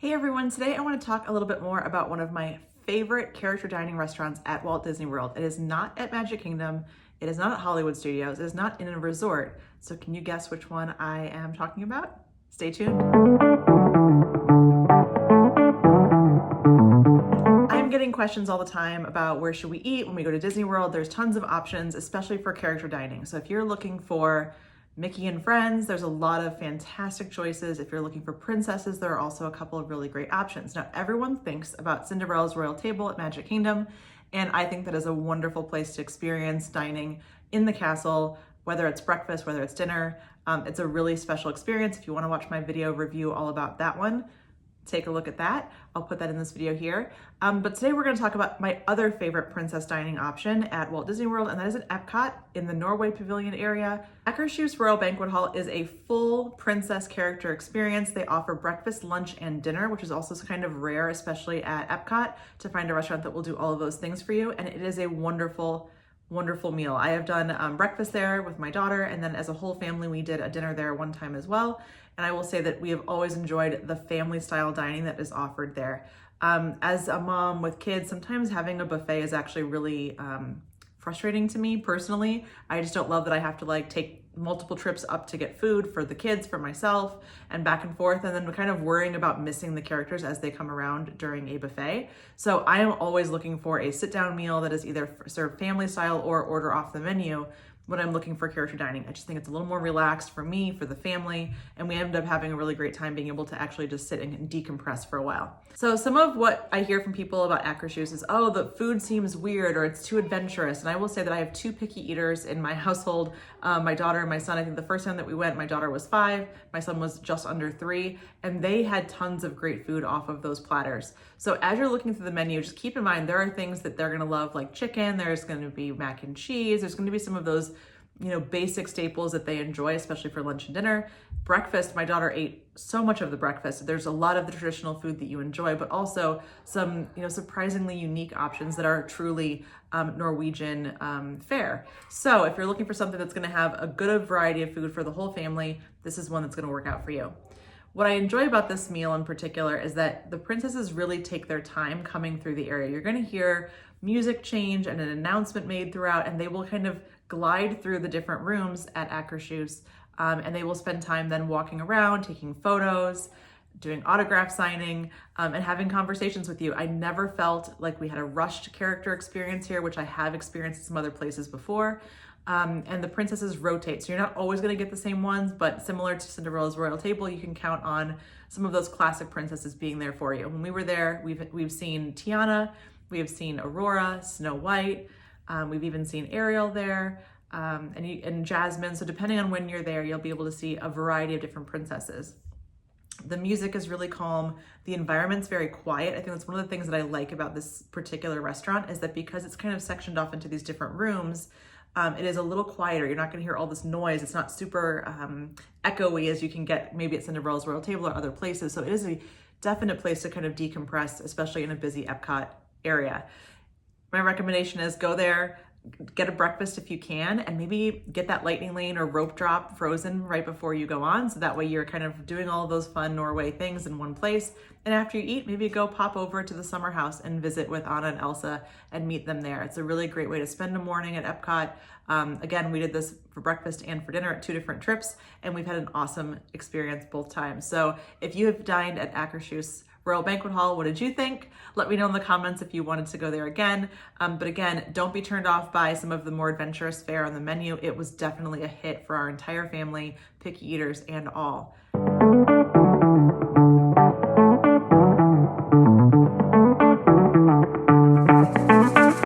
Hey everyone, today I want to talk a little bit more about one of my favorite character dining restaurants at Walt Disney World. It is not at Magic Kingdom, it is not at Hollywood Studios, it is not in a resort. So can you guess which one I am talking about? Stay tuned. I'm getting questions all the time about where should we eat when we go to Disney World. There's tons of options, especially for character dining. So if you're looking for Mickey and Friends, there's a lot of fantastic choices. If you're looking for princesses, there are also a couple of really great options. Now, everyone thinks about Cinderella's Royal Table at Magic Kingdom, and I think that is a wonderful place to experience dining in the castle, whether it's breakfast, whether it's dinner. It's a really special experience. If you want to watch my video review all about that one, take a look at that. I'll put that in this video here. But today we're going to talk about my other favorite princess dining option at Walt Disney World, and that is at Epcot in the Norway Pavilion area. Akershus Royal Banquet Hall is a full princess character experience. They offer breakfast, lunch, and dinner, which is also kind of rare, especially at Epcot, to find a restaurant that will do all of those things for you. And it is a wonderful meal. I have done breakfast there with my daughter, and then as a whole family, we did a dinner there one time as well. And I will say that we have always enjoyed the family style dining that is offered there. As a mom with kids, sometimes having a buffet is actually really frustrating to me personally. I just don't love that I have to take multiple trips up to get food for the kids, for myself, and back and forth, and then kind of worrying about missing the characters as they come around during a buffet. So I am always looking for a sit-down meal that is either served family style or order off the menu when I'm looking for character dining. I just think it's a little more relaxed for me, for the family, and we end up having a really great time being able to actually just sit and decompress for a while. So some of what I hear from people about Akershus is, oh, the food seems weird or it's too adventurous. And I will say that I have two picky eaters in my household, my daughter and my son. I think the first time that we went, my daughter was 5, my son was just under 3, and they had tons of great food off of those platters. So as you're looking through the menu, just keep in mind there are things that they're gonna love, like chicken, there's gonna be mac and cheese, there's gonna be some of those basic staples that they enjoy, especially for lunch and dinner. Breakfast, my daughter ate so much of the breakfast. There's a lot of the traditional food that you enjoy, but also some, surprisingly unique options that are truly Norwegian fare. So if you're looking for something that's gonna have a good variety of food for the whole family, this is one that's gonna work out for you. What I enjoy about this meal in particular is that the princesses really take their time coming through the area. You're gonna hear music change and an announcement made throughout, and they will kind of glide through the different rooms at Akershus, and they will spend time then walking around, taking photos, doing autograph signing, and having conversations with you. I never felt like we had a rushed character experience here, which I have experienced in some other places before. And the princesses rotate, so you're not always going to get the same ones, but similar to Cinderella's Royal Table, you can count on some of those classic princesses being there for you. When we were there, we've seen Tiana, we have seen Aurora, Snow White, we've even seen Ariel there, and Jasmine. So depending on when you're there, you'll be able to see a variety of different princesses. The music is really calm. The environment's very quiet. I think that's one of the things that I like about this particular restaurant is that because it's kind of sectioned off into these different rooms, it is a little quieter. You're not going to hear all this noise. It's not super echoey as you can get maybe at Cinderella's Royal Table or other places. So it is a definite place to kind of decompress, especially in a busy Epcot area. My recommendation is go there, get a breakfast if you can, and maybe get that lightning lane or rope drop frozen right before you go on. So that way you're kind of doing all of those fun Norway things in one place. And after you eat, maybe go pop over to the summer house and visit with Anna and Elsa and meet them there. It's a really great way to spend a morning at Epcot. Again, we did this for breakfast and for dinner at 2 different trips, and we've had an awesome experience both times. So if you have dined at Akershus Royal Banquet Hall, what did you think? Let me know in the comments if you wanted to go there again. But again, don't be turned off by some of the more adventurous fare on the menu. It was definitely a hit for our entire family, picky eaters and all.